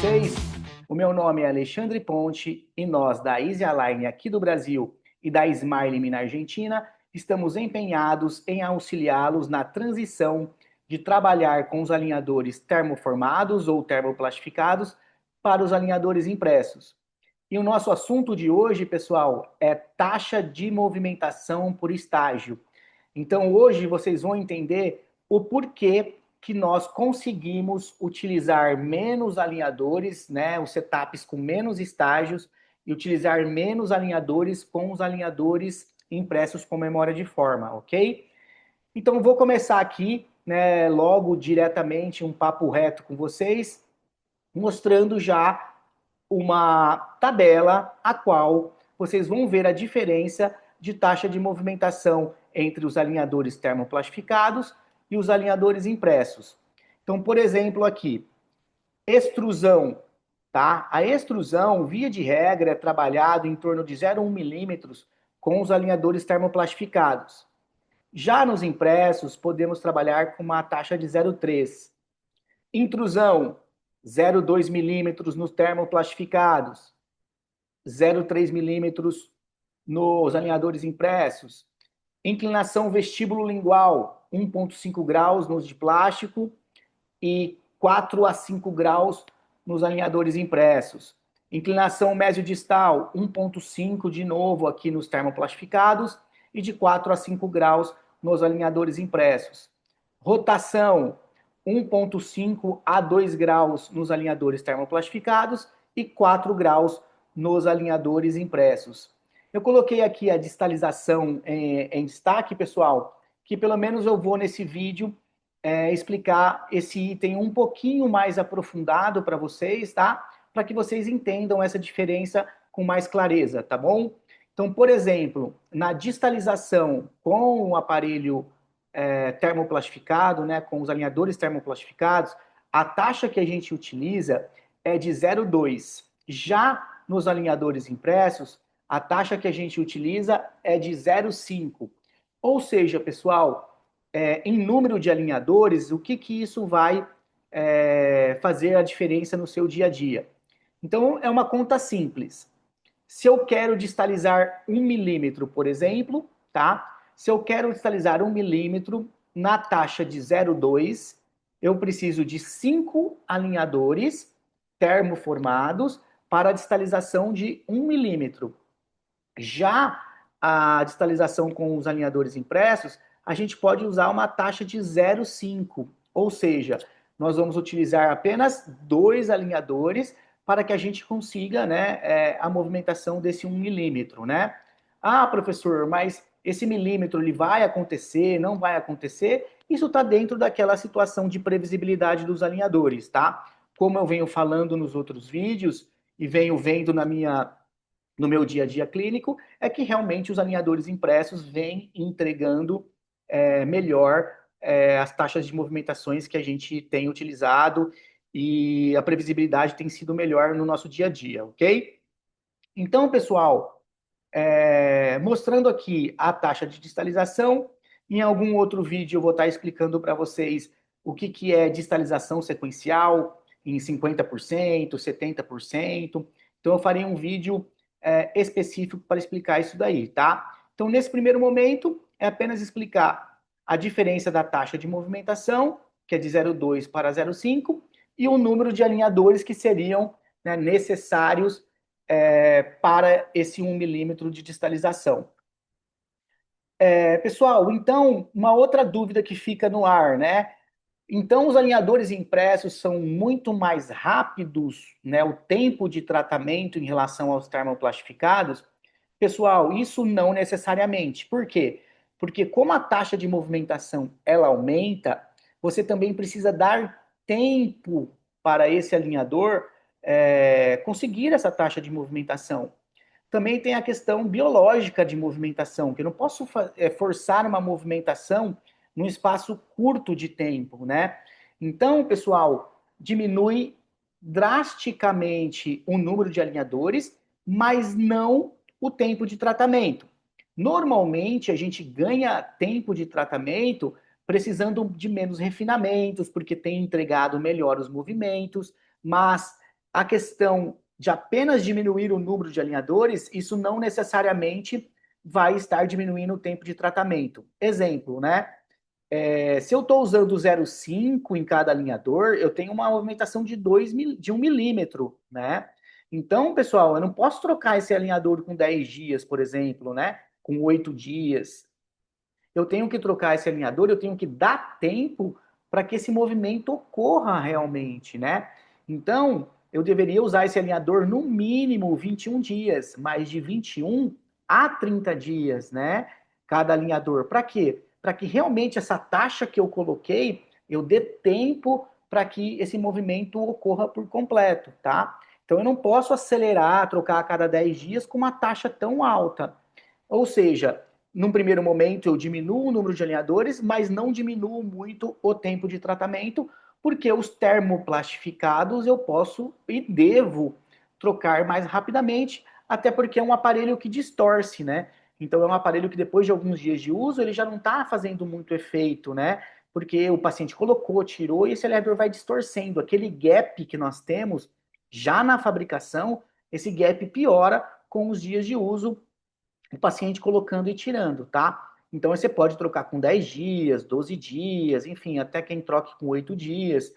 vocês? O meu nome é Alexandre Ponte e nós, da Easy Align aqui do Brasil e da Smile na Argentina, estamos empenhados em auxiliá-los na transição de trabalhar com os alinhadores termoformados ou termoplastificados para os alinhadores impressos. E o nosso assunto de hoje, pessoal, é taxa de movimentação por estágio. Então, hoje vocês vão entender o porquê que nós conseguimos utilizar menos alinhadores, né, os setups com menos estágios, e utilizar menos alinhadores com os alinhadores impressos com memória de forma, ok? Então, vou começar aqui, né, logo diretamente um papo reto com vocês, mostrando já uma tabela a qual vocês vão ver a diferença de taxa de movimentação entre os alinhadores termoplastificados e os alinhadores impressos. Então, por exemplo, aqui, extrusão, tá? A extrusão, via de regra, é trabalhado em torno de 0,1 milímetros com os alinhadores termoplastificados. Já nos impressos, podemos trabalhar com uma taxa de 0,3. Intrusão, 0,2 milímetros nos termoplastificados, 0,3 milímetros nos alinhadores impressos. Inclinação vestíbulo lingual, 1,5 graus nos de plástico e 4 a 5 graus nos alinhadores impressos. Inclinação mesiodistal, 1,5 de novo aqui nos termoplastificados e de 4 a 5 graus nos alinhadores impressos. Rotação, 1,5 a 2 graus nos alinhadores termoplastificados e 4 graus nos alinhadores impressos. Eu coloquei aqui a distalização em destaque, pessoal, que pelo menos eu vou nesse vídeo explicar esse item um pouquinho mais aprofundado para vocês, tá? Para que vocês entendam essa diferença com mais clareza, tá bom? Então, por exemplo, na distalização com o aparelho termoplastificado, né, com os alinhadores termoplastificados, a taxa que a gente utiliza é de 0,2. Já nos alinhadores impressos, a taxa que a gente utiliza é de 0,5. Ou seja, pessoal, em número de alinhadores, o que isso vai fazer a diferença no seu dia a dia? Então, é uma conta simples. Se eu quero distalizar 1 milímetro, por exemplo, tá? Se eu quero distalizar 1 milímetro na taxa de 0,2, eu preciso de 5 alinhadores termoformados para a distalização de 1 milímetro. Já a distalização com os alinhadores impressos, a gente pode usar uma taxa de 0,5, ou seja, nós vamos utilizar apenas 2 alinhadores para que a gente consiga, né, a movimentação desse 1 milímetro, né? Ah, professor, mas esse milímetro ele vai acontecer, não vai acontecer? Isso está dentro daquela situação de previsibilidade dos alinhadores, tá? Como eu venho falando nos outros vídeos e venho vendo no meu dia a dia clínico, é que realmente os alinhadores impressos vêm entregando melhor as taxas de movimentações que a gente tem utilizado e a previsibilidade tem sido melhor no nosso dia a dia, ok? Então, pessoal, mostrando aqui a taxa de distalização, em algum outro vídeo eu vou estar explicando para vocês o que é distalização sequencial em 50%, 70%. Então, eu farei um vídeo específico para explicar isso daí, tá? Então, nesse primeiro momento, é apenas explicar a diferença da taxa de movimentação, que é de 0,2 para 0,5, e o número de alinhadores que seriam, né, necessários para esse 1 milímetro de distalização. Pessoal, então, uma outra dúvida que fica no ar, né? Então, os alinhadores impressos são muito mais rápidos, né? O tempo de tratamento em relação aos termoplastificados? Pessoal, isso não necessariamente. Por quê? Porque como a taxa de movimentação ela aumenta, você também precisa dar tempo para esse alinhador conseguir essa taxa de movimentação. Também tem a questão biológica de movimentação, que eu não posso forçar uma movimentação num espaço curto de tempo, né? Então, pessoal, diminui drasticamente o número de alinhadores, mas não o tempo de tratamento. Normalmente, a gente ganha tempo de tratamento precisando de menos refinamentos, porque tem entregado melhor os movimentos, mas a questão de apenas diminuir o número de alinhadores, isso não necessariamente vai estar diminuindo o tempo de tratamento. Exemplo, né? Se eu estou usando 0,5 em cada alinhador, eu tenho uma movimentação de 1 milímetro, né? Então, pessoal, eu não posso trocar esse alinhador com 10 dias, por exemplo, né? Com 8 dias. Eu tenho que trocar esse alinhador, eu tenho que dar tempo para que esse movimento ocorra realmente, né? Então, eu deveria usar esse alinhador no mínimo 21 dias, mas de 21 a 30 dias, né? Cada alinhador. Para quê? Para que realmente essa taxa que eu coloquei, eu dê tempo para que esse movimento ocorra por completo, tá? Então, eu não posso acelerar, trocar a cada 10 dias com uma taxa tão alta. Ou seja, num primeiro momento eu diminuo o número de alinhadores, mas não diminuo muito o tempo de tratamento, porque os termoplastificados eu posso e devo trocar mais rapidamente, até porque é um aparelho que distorce, né? Então é um aparelho que depois de alguns dias de uso ele já não está fazendo muito efeito, né? Porque o paciente colocou, tirou e esse alinhador vai distorcendo. Aquele gap que nós temos já na fabricação, esse gap piora com os dias de uso o paciente colocando e tirando, tá? Então você pode trocar com 10 dias, 12 dias, enfim, até quem troque com 8 dias.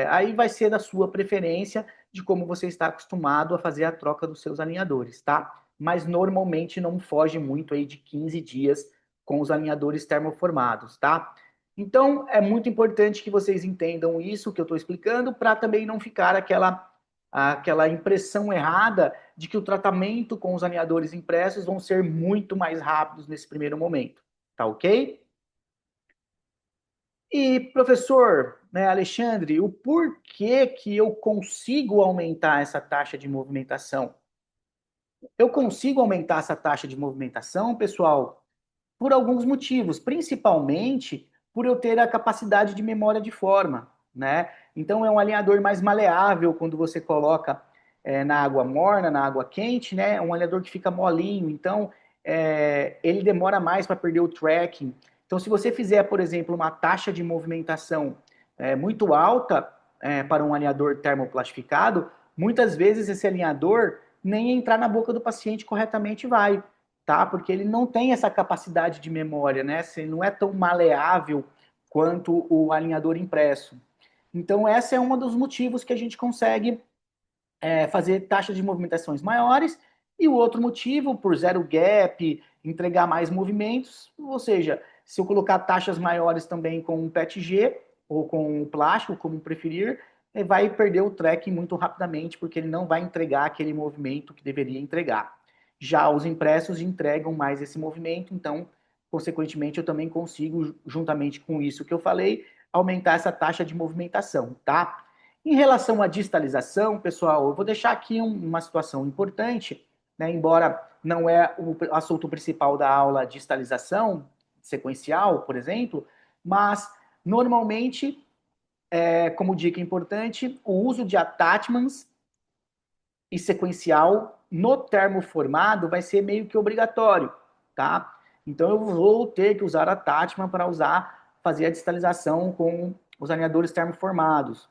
Aí vai ser da sua preferência de como você está acostumado a fazer a troca dos seus alinhadores, tá? Mas normalmente não foge muito aí de 15 dias com os alinhadores termoformados, tá? Então é muito importante que vocês entendam isso que eu estou explicando para também não ficar aquela impressão errada de que o tratamento com os alinhadores impressos vão ser muito mais rápidos nesse primeiro momento. Tá ok? E, professor, né, Alexandre, o porquê que eu consigo aumentar essa taxa de movimentação? Eu consigo aumentar essa taxa de movimentação, pessoal, por alguns motivos, principalmente por eu ter a capacidade de memória de forma, né? Então é um alinhador mais maleável quando você coloca na água morna, na água quente, né? É um alinhador que fica molinho, então ele demora mais para perder o tracking. Então se você fizer, por exemplo, uma taxa de movimentação muito alta para um alinhador termoplastificado, muitas vezes esse alinhador nem entrar na boca do paciente corretamente vai, tá? Porque ele não tem essa capacidade de memória, né? Ele não é tão maleável quanto o alinhador impresso. Então, esse é um dos motivos que a gente consegue fazer taxas de movimentações maiores, e o outro motivo, por zero gap, entregar mais movimentos, ou seja, se eu colocar taxas maiores também com um PETG ou com o plástico, como preferir, vai perder o tracking muito rapidamente, porque ele não vai entregar aquele movimento que deveria entregar. Já os impressos entregam mais esse movimento, então, consequentemente, eu também consigo, juntamente com isso que eu falei, aumentar essa taxa de movimentação, tá? Em relação à distalização, pessoal, eu vou deixar aqui uma situação importante, né? Embora não é o assunto principal da aula distalização sequencial, por exemplo, mas normalmente, como dica importante, o uso de attachments e sequencial no termo formado vai ser meio que obrigatório, tá? Então eu vou ter que usar attachment para fazer a distalização com os alinhadores termoformados.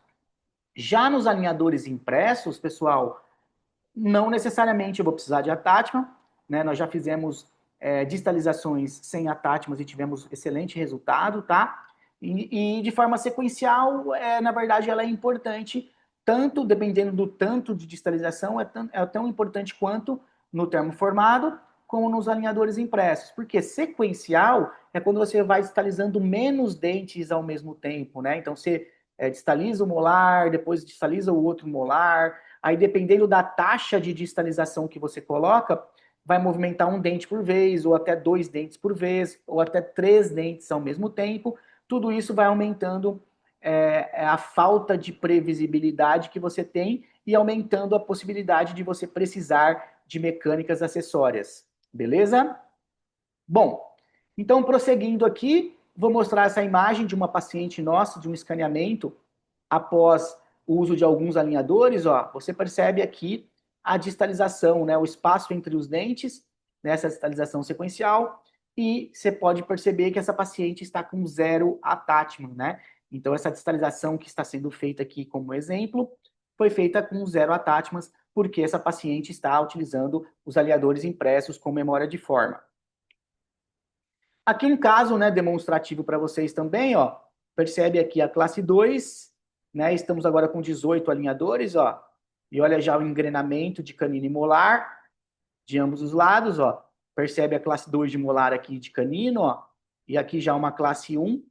Já nos alinhadores impressos, pessoal, não necessariamente eu vou precisar de attachment, né? Nós já fizemos distalizações sem attachments e tivemos excelente resultado, tá? E de forma sequencial, na verdade, ela é importante, tanto dependendo do tanto de distalização, é tão importante quanto no termo formado, como nos alinhadores impressos. Porque sequencial é quando você vai distalizando menos dentes ao mesmo tempo, né? Então, você distaliza o molar, depois distaliza o outro molar, aí dependendo da taxa de distalização que você coloca, vai movimentar um dente por vez, ou até dois dentes por vez, ou até três dentes ao mesmo tempo. Tudo isso vai aumentando a falta de previsibilidade que você tem e aumentando a possibilidade de você precisar de mecânicas acessórias. Beleza? Bom, então prosseguindo aqui, vou mostrar essa imagem de uma paciente nossa, de um escaneamento após o uso de alguns alinhadores, ó, você percebe aqui a distalização, né, o espaço entre os dentes, nessa distalização sequencial, e você pode perceber que essa paciente está com zero attachment, né? Então, essa distalização que está sendo feita aqui como exemplo foi feita com 0 attachments, porque essa paciente está utilizando os alinhadores impressos com memória de forma. Aqui um caso, né, demonstrativo para vocês também, ó. Percebe aqui a classe 2, né? Estamos agora com 18 alinhadores, ó. E olha já o engrenamento de canino e molar de ambos os lados, ó. Percebe a classe 2 de molar aqui de canino, ó. E aqui já uma classe 1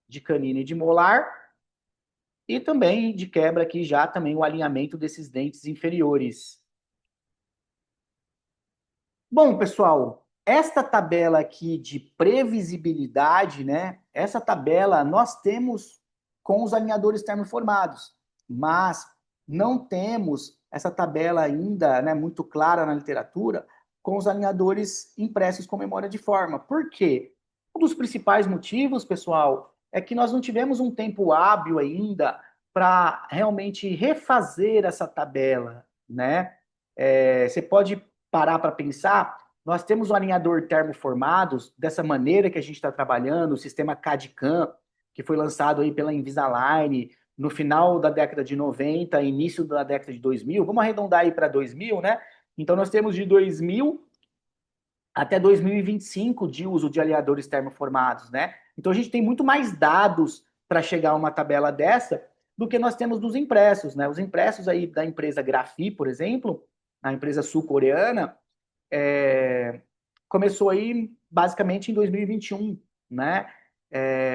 de canino e de molar. E também de quebra aqui já também o alinhamento desses dentes inferiores. Bom, pessoal, esta tabela aqui de previsibilidade, né? Essa tabela nós temos com os alinhadores termoformados, mas não temos essa tabela ainda, né, muito clara na literatura com os alinhadores impressos com memória de forma. Por quê? Um dos principais motivos, pessoal, é que nós não tivemos um tempo hábil ainda para realmente refazer essa tabela, né? Você pode parar para pensar, nós temos o alinhador termoformados, dessa maneira que a gente está trabalhando, o sistema CAD-CAM, que foi lançado aí pela Invisalign no final da década de 90, início da década de 2000, vamos arredondar aí para 2000, né? Então nós temos de 2000 até 2025 de uso de alinhadores termoformados, né? Então a gente tem muito mais dados para chegar a uma tabela dessa do que nós temos dos impressos, né? Os impressos aí da empresa Grafi, por exemplo, a empresa sul-coreana, começou aí basicamente em 2021, né?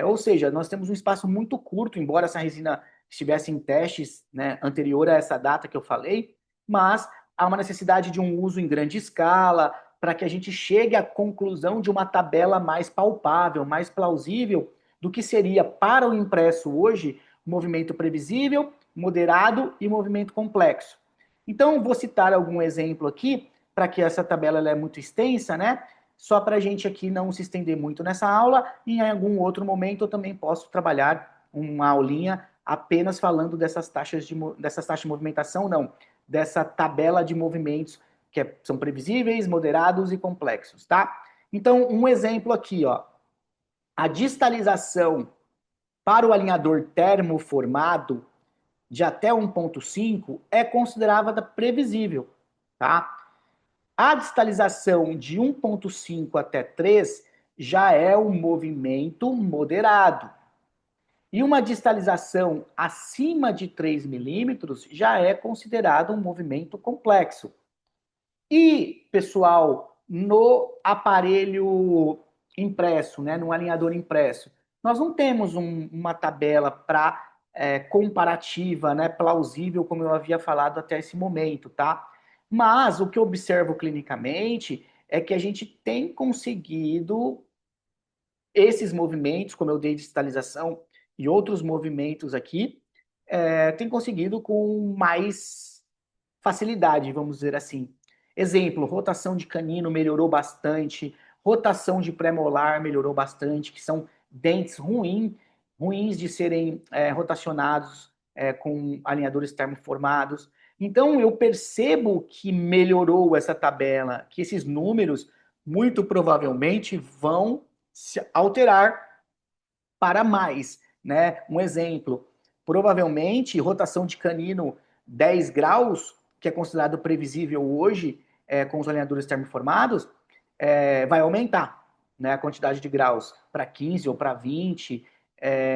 Ou seja, nós temos um espaço muito curto, embora essa resina estivesse em testes, né, anterior a essa data que eu falei, mas há uma necessidade de um uso em grande escala para que a gente chegue à conclusão de uma tabela mais palpável, mais plausível do que seria para o impresso hoje movimento previsível, moderado e movimento complexo. Então, vou citar algum exemplo aqui para que essa tabela ela é muito extensa, né? Só para a gente aqui não se estender muito nessa aula, e em algum outro momento eu também posso trabalhar uma aulinha apenas falando dessas taxas de movimentação, não, dessa tabela de movimentos que são previsíveis, moderados e complexos, tá? Então, um exemplo aqui, ó, a distalização para o alinhador termoformado de até 1,5 é considerada previsível, tá? A distalização de 1,5 até 3 já é um movimento moderado. E uma distalização acima de 3 milímetros já é considerado um movimento complexo. E, pessoal, no aparelho impresso, né, no alinhador impresso, nós não temos uma tabela para comparativa, né, plausível, como eu havia falado até esse momento, tá? Mas o que eu observo clinicamente é que a gente tem conseguido esses movimentos, como eu dei digitalização e outros movimentos aqui, tem conseguido com mais facilidade, vamos dizer assim. Exemplo, rotação de canino melhorou bastante, rotação de premolar melhorou bastante, que são dentes ruins de serem rotacionados com alinhadores termoformados. Então, eu percebo que melhorou essa tabela, que esses números muito provavelmente vão se alterar para mais, né? Um exemplo, provavelmente rotação de canino 10 graus, que é considerado previsível hoje com os alinhadores termoformados, vai aumentar, né, a quantidade de graus para 15 ou para 20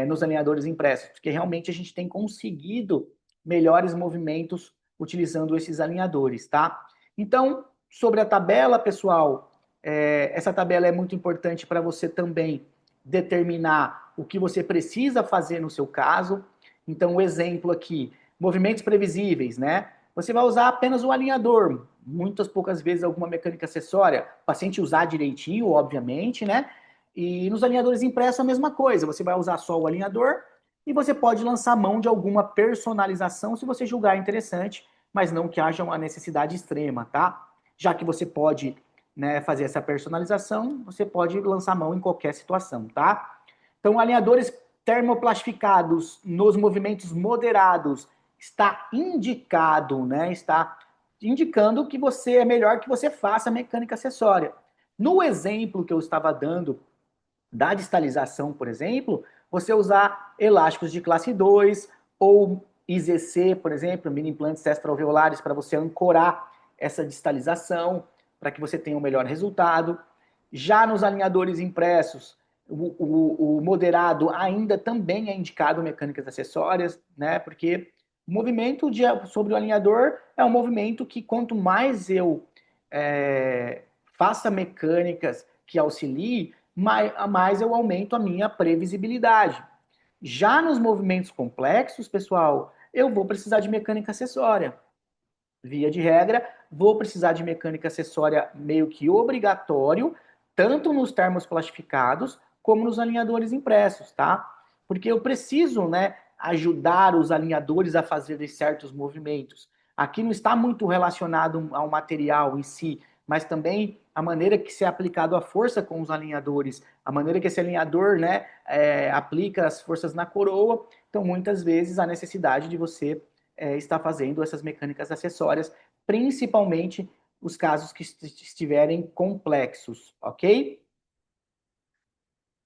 nos alinhadores impressos, porque realmente a gente tem conseguido melhores movimentos utilizando esses alinhadores, tá? Então, sobre a tabela, pessoal, essa tabela é muito importante para você também determinar o que você precisa fazer no seu caso. Então, o exemplo aqui, movimentos previsíveis, né? Você vai usar apenas o alinhador, muitas poucas vezes alguma mecânica acessória, o paciente usar direitinho, obviamente, né? E nos alinhadores impressos a mesma coisa, você vai usar só o alinhador e você pode lançar mão de alguma personalização se você julgar interessante, mas não que haja uma necessidade extrema, tá? Já que você pode, né, fazer essa personalização, você pode lançar mão em qualquer situação, tá? Então, alinhadores termoplastificados nos movimentos moderados está indicado, né? Está indicando que você é melhor que você faça mecânica acessória. No exemplo que eu estava dando da distalização, por exemplo, você usar elásticos de classe 2 ou IZC, por exemplo, mini implantes extra-alveolares, para você ancorar essa distalização, para que você tenha um melhor resultado. Já nos alinhadores impressos, o moderado ainda também é indicado mecânicas acessórias, né? Porque o movimento sobre o alinhador é um movimento que quanto mais eu faça mecânicas que auxiliem, mais eu aumento a minha previsibilidade. Já nos movimentos complexos, pessoal, eu vou precisar de mecânica acessória. Via de regra, vou precisar de mecânica acessória meio que obrigatório, tanto nos termos plastificados como nos alinhadores impressos, tá? Porque eu preciso, né, ajudar os alinhadores a fazer certos movimentos. Aqui não está muito relacionado ao material em si, mas também a maneira que se é aplicado a força com os alinhadores, a maneira que esse alinhador, né, aplica as forças na coroa. Então, muitas vezes, a necessidade de você estar fazendo essas mecânicas acessórias, principalmente os casos que estiverem complexos, ok?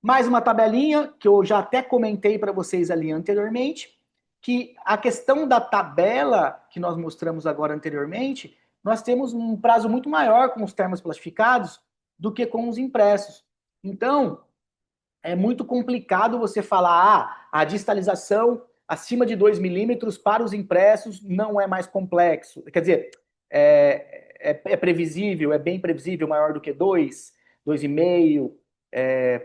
Mais uma tabelinha que eu já até comentei para vocês ali anteriormente, que a questão da tabela que nós mostramos agora anteriormente, nós temos um prazo muito maior com os termos plastificados do que com os impressos. Então, é muito complicado você falar, a distalização acima de 2 milímetros para os impressos não é mais complexo. Quer dizer, é previsível, é bem previsível, maior do que 2, 2,5,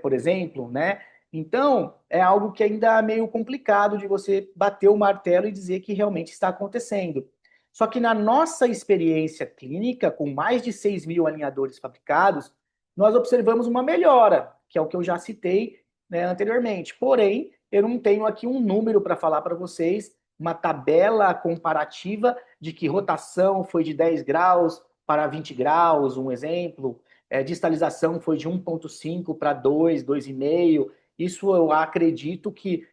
por exemplo, né? Então, é algo que ainda é meio complicado de você bater o martelo e dizer que realmente está acontecendo. Só que na nossa experiência clínica, com mais de 6 mil alinhadores fabricados, nós observamos uma melhora, que é o que eu já citei, né, anteriormente. Porém, eu não tenho aqui um número para falar para vocês, uma tabela comparativa de que rotação foi de 10 graus para 20 graus, um exemplo, distalização foi de 1,5 para 2, 2,5. Isso eu acredito que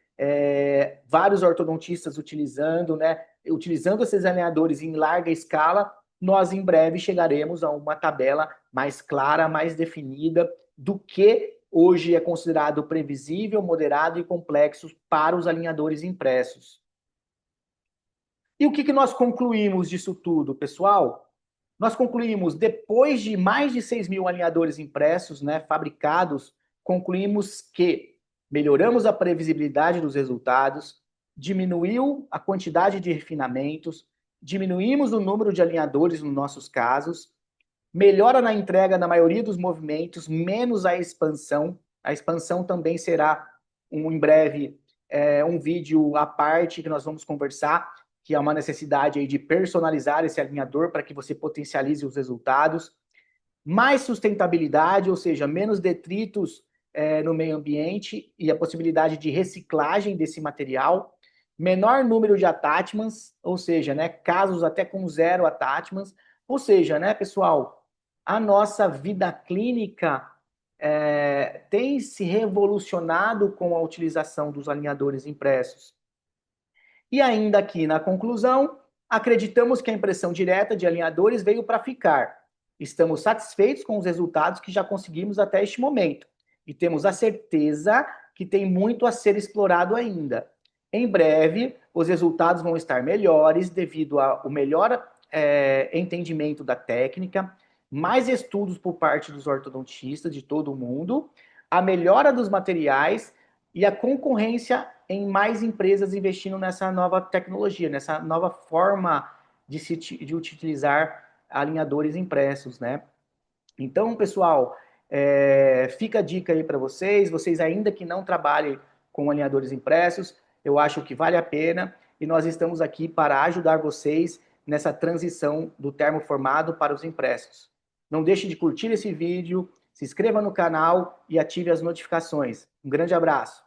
vários ortodontistas utilizando, né, utilizando esses alinhadores em larga escala, nós em breve chegaremos a uma tabela mais clara, mais definida do que hoje é considerado previsível, moderado e complexo para os alinhadores impressos. E o que nós concluímos disso tudo, pessoal? Nós concluímos, depois de mais de 6 mil alinhadores impressos, né, fabricados, concluímos que melhoramos a previsibilidade dos resultados, diminuiu a quantidade de refinamentos, diminuímos o número de alinhadores nos nossos casos, melhora na entrega da maioria dos movimentos, menos a expansão. A expansão também será, em breve, um vídeo à parte que nós vamos conversar, que é uma necessidade aí de personalizar esse alinhador para que você potencialize os resultados. Mais sustentabilidade, ou seja, menos detritos no meio ambiente e a possibilidade de reciclagem desse material. Menor número de attachments, ou seja, né, casos até com 0 attachments. Ou seja, né, pessoal, a nossa vida clínica tem se revolucionado com a utilização dos alinhadores impressos. E ainda aqui na conclusão, acreditamos que a impressão direta de alinhadores veio para ficar. Estamos satisfeitos com os resultados que já conseguimos até este momento e temos a certeza que tem muito a ser explorado ainda. Em breve, os resultados vão estar melhores devido ao melhor entendimento da técnica, mais estudos por parte dos ortodontistas de todo o mundo, a melhora dos materiais e a concorrência em mais empresas investindo nessa nova tecnologia, nessa nova forma de utilizar alinhadores impressos, né? Então, pessoal, fica a dica aí para vocês ainda que não trabalhem com alinhadores impressos, eu acho que vale a pena e nós estamos aqui para ajudar vocês nessa transição do termoformado para os impressos. Não deixe de curtir esse vídeo, se inscreva no canal e ative as notificações. Um grande abraço!